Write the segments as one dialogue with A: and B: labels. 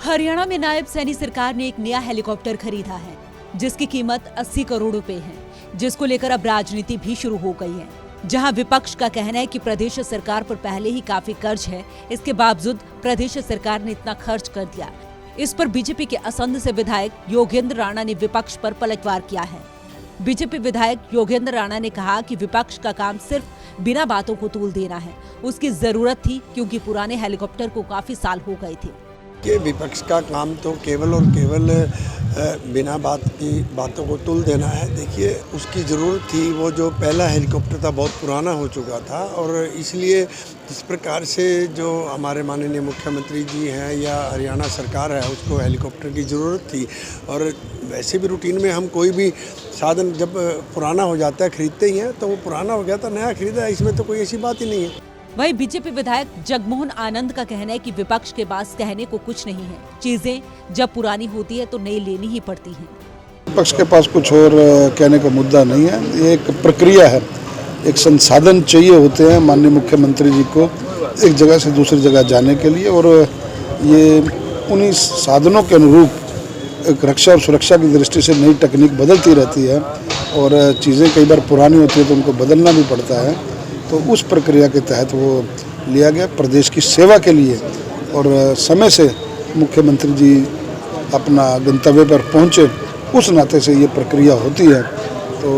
A: हरियाणा में नायब सैनी सरकार ने एक नया हेलीकॉप्टर खरीदा है जिसकी कीमत 80 करोड़ रुपए है, जिसको लेकर अब राजनीति भी शुरू हो गई है। जहां विपक्ष का कहना है कि प्रदेश सरकार पर पहले ही काफी कर्ज है, इसके बावजूद प्रदेश सरकार ने इतना खर्च कर दिया। इस पर बीजेपी के असंध से विधायक योगेंद्र राणा ने विपक्ष पर पलटवार किया है। बीजेपी विधायक योगेंद्र राणा ने कहा कि विपक्ष का काम सिर्फ बिना बातों को तूल देना है। उसकी जरूरत थी क्योंकि पुराने हेलीकॉप्टर को काफी साल हो गए थे।
B: कि विपक्ष का काम तो केवल और केवल बिना बातों को तुल देना है। देखिए, उसकी ज़रूरत थी। वो जो पहला हेलीकॉप्टर था बहुत पुराना हो चुका था और इसलिए जिस प्रकार से जो हमारे माननीय मुख्यमंत्री जी हैं या हरियाणा सरकार है, उसको हेलीकॉप्टर की ज़रूरत थी। और वैसे भी रूटीन में हम कोई भी साधन जब पुराना हो जाता है खरीदते ही हैं, तो वो पुराना हो गया था, नया खरीदा है, इसमें तो कोई ऐसी बात ही नहीं है।
A: वहीं बीजेपी विधायक जगमोहन आनंद का कहना है कि विपक्ष के पास कहने को कुछ नहीं है। चीजें जब पुरानी होती है तो नई लेनी ही पड़ती हैं।
C: विपक्ष के पास कुछ और कहने का मुद्दा नहीं है। ये एक प्रक्रिया है, एक संसाधन चाहिए होते हैं माननीय मुख्यमंत्री जी को एक जगह से दूसरी जगह जाने के लिए, और ये उन्हीं साधनों के अनुरूप एक रक्षा और सुरक्षा की दृष्टि से नई तकनीक बदलती रहती है और चीज़ें कई बार पुरानी होती है तो उनको बदलना भी पड़ता है। तो उस प्रक्रिया के तहत वो लिया गया प्रदेश की सेवा के लिए, और समय से मुख्यमंत्री जी अपना गंतव्य पर पहुंचे, उस नाते से ये प्रक्रिया होती है। तो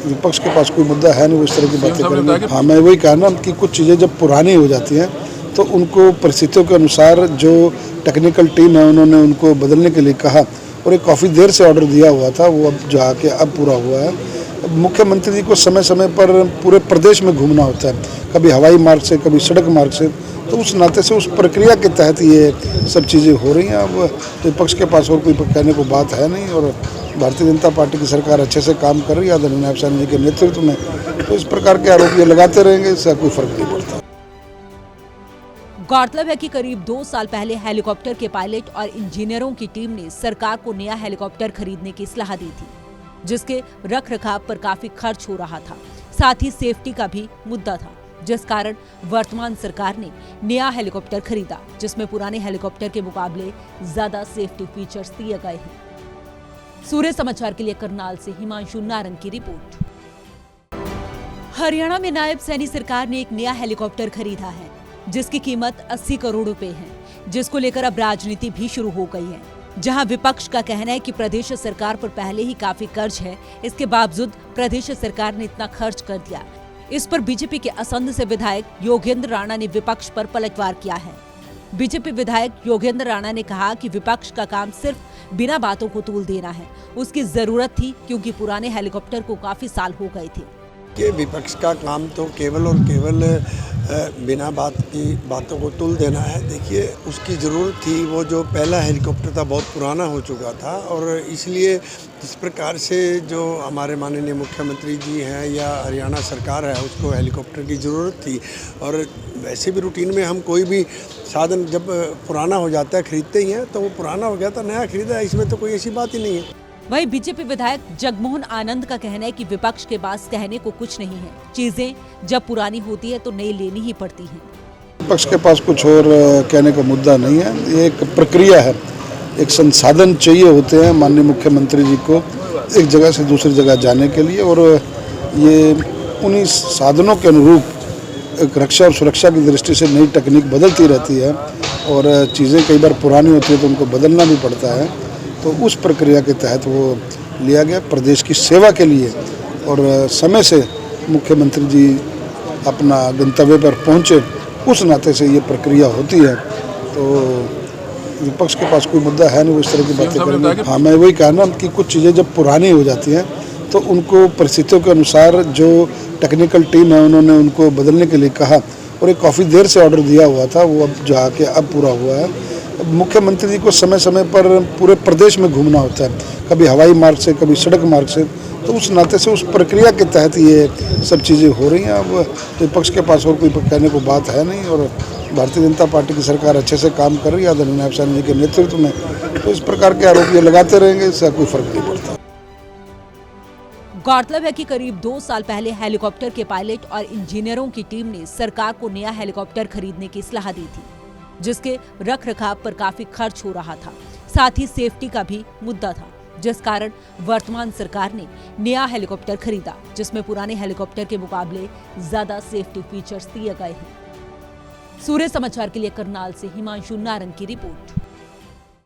C: विपक्ष के पास कोई मुद्दा है नहीं, वो इस तरह की बातें करेंगे। हाँ, मैं वही कहना कि कुछ चीज़ें जब पुरानी हो जाती हैं तो उनको परिस्थितियों के अनुसार जो टेक्निकल टीम है उन्होंने उनको बदलने के लिए कहा, और एक काफ़ी देर से ऑर्डर दिया हुआ था, वो अब जाके अब पूरा हुआ है। मुख्यमंत्री जी को समय समय पर पूरे प्रदेश में घूमना होता है, कभी हवाई मार्ग से, कभी सड़क मार्ग से, तो उस नाते से उस प्रक्रिया के तहत ये सब चीज़ें हो रही हैं। अब विपक्ष के पास और कोई कहने को बात है नहीं, और भारतीय जनता पार्टी की सरकार अच्छे से काम कर रही है आदरणीय नायब सैनी जी के नेतृत्व में। तो इस प्रकार के आरोप ये लगाते रहेंगे, इससे कोई फर्क नहीं पड़ता।
A: गौरतलब है कि करीब 2 साल पहले हेलीकॉप्टर के पायलट और इंजीनियरों की टीम ने सरकार को नया हेलीकॉप्टर खरीदने की सलाह दी थी, जिसके रख रखाव पर काफी खर्च हो रहा था। साथ ही सेफ्टी का भी मुद्दा था, जिस कारण वर्तमान सरकार ने नया हेलीकॉप्टर खरीदा, जिसमें पुराने हेलीकॉप्टर के मुकाबले ज्यादा सेफ्टी फीचर्स दिए गए हैं। सूर्य समाचार के लिए करनाल से हिमांशु नारंग की रिपोर्ट। हरियाणा में नायब सैनी सरकार ने एक नया हेलीकॉप्टर खरीदा है जिसकी कीमत 80 करोड़ रुपए है, जिसको लेकर अब राजनीति भी शुरू हो गई है। जहां विपक्ष का कहना है कि प्रदेश सरकार पर पहले ही काफी कर्ज है, इसके बावजूद प्रदेश सरकार ने इतना खर्च कर दिया। इस पर बीजेपी के असंध से विधायक योगेंद्र राणा ने विपक्ष पर पलटवार किया है। बीजेपी विधायक योगेंद्र राणा ने कहा कि विपक्ष का काम सिर्फ बिना बातों को तूल देना है। उसकी जरूरत थी क्योंकि पुराने हेलीकॉप्टर को काफी साल हो गए थे।
B: कि विपक्ष का काम तो केवल और केवल बिना बातों को तुल देना है। देखिए, उसकी ज़रूरत थी। वो जो पहला हेलीकॉप्टर था बहुत पुराना हो चुका था और इसलिए जिस प्रकार से जो हमारे माननीय मुख्यमंत्री जी हैं या हरियाणा सरकार है, उसको हेलीकॉप्टर की ज़रूरत थी। और वैसे भी रूटीन में हम कोई भी साधन जब पुराना हो जाता है खरीदते ही हैं, तो वो पुराना हो गया था, नया खरीदा है, इसमें तो कोई ऐसी बात ही नहीं है।
A: वहीं बीजेपी विधायक जगमोहन आनंद का कहना है कि विपक्ष के पास कहने को कुछ नहीं है। चीजें जब पुरानी होती है तो नई लेनी ही पड़ती हैं।
C: विपक्ष के पास कुछ और कहने का मुद्दा नहीं है। ये एक प्रक्रिया है, एक संसाधन चाहिए होते हैं माननीय मुख्यमंत्री जी को एक जगह से दूसरी जगह जाने के लिए, और ये उन्हीं साधनों के अनुरूप एक रक्षा और सुरक्षा की दृष्टि से नई तकनीक बदलती रहती है और चीज़ें कई बार पुरानी होती है तो उनको बदलना भी पड़ता है। तो उस प्रक्रिया के तहत वो लिया गया प्रदेश की सेवा के लिए, और समय से मुख्यमंत्री जी अपना गंतव्य पर पहुंचे, उस नाते से ये प्रक्रिया होती है। तो विपक्ष के पास कोई मुद्दा है नहीं, वो इस तरह की बातें करेंगे। हाँ, मैं वही कहना कि कुछ चीज़ें जब पुरानी हो जाती हैं तो उनको परिस्थितियों के अनुसार जो टेक्निकल टीम है उन्होंने उनको बदलने के लिए कहा, और एक काफ़ी देर से ऑर्डर दिया हुआ था, वो अब जाके अब पूरा हुआ है। मुख्यमंत्री जी को समय समय पर पूरे प्रदेश में घूमना होता है, कभी हवाई मार्ग से, कभी सड़क मार्ग से, तो उस नाते से उस प्रक्रिया के तहत ये सब चीज़ें हो रही हैं। अब विपक्ष के पास और कोई कहने को बात है नहीं, और भारतीय जनता पार्टी की सरकार अच्छे से काम कर रही है आदरणीय नायब सैनी जी के नेतृत्व में। तो इस प्रकार के आरोप ये लगाते रहेंगे, इससे कोई फर्क नहीं पड़ता।
A: गौरतलब है कि करीब 2 साल पहले हेलीकॉप्टर के पायलट और इंजीनियरों की टीम ने सरकार को नया हेलीकॉप्टर खरीदने की सलाह दी थी, जिसके रखरखाव पर काफी खर्च हो रहा था। साथ ही सेफ्टी का भी मुद्दा था, जिस कारण वर्तमान सरकार ने नया हेलीकॉप्टर खरीदा, जिसमें पुराने हेलीकॉप्टर के मुकाबले ज्यादा सेफ्टी फीचर्स दिए गए हैं। सूर्य समाचार के लिए करनाल से हिमांशु नारंग की रिपोर्ट।